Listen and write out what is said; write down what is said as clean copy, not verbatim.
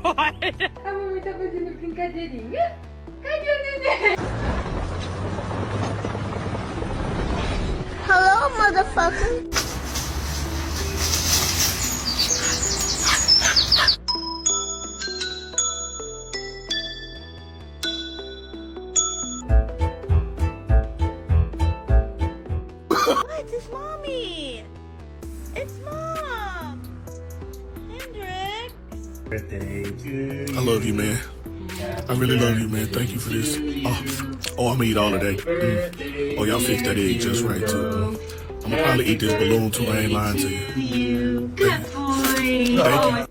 God. Kamu minta berjumpa Kak Jadi nggak? Kak Jadi. Hello, motherfucker. What? It's mommy. It's mom. Hendrik. Birthday to you. I love you, man. I really love you, man. Thank you for this. Oh, I'm gonna eat all of that. Oh, y'all fixed that egg just right, too. I'm gonna probably eat this balloon, too. I ain't lying to you. Good boy. Thank you.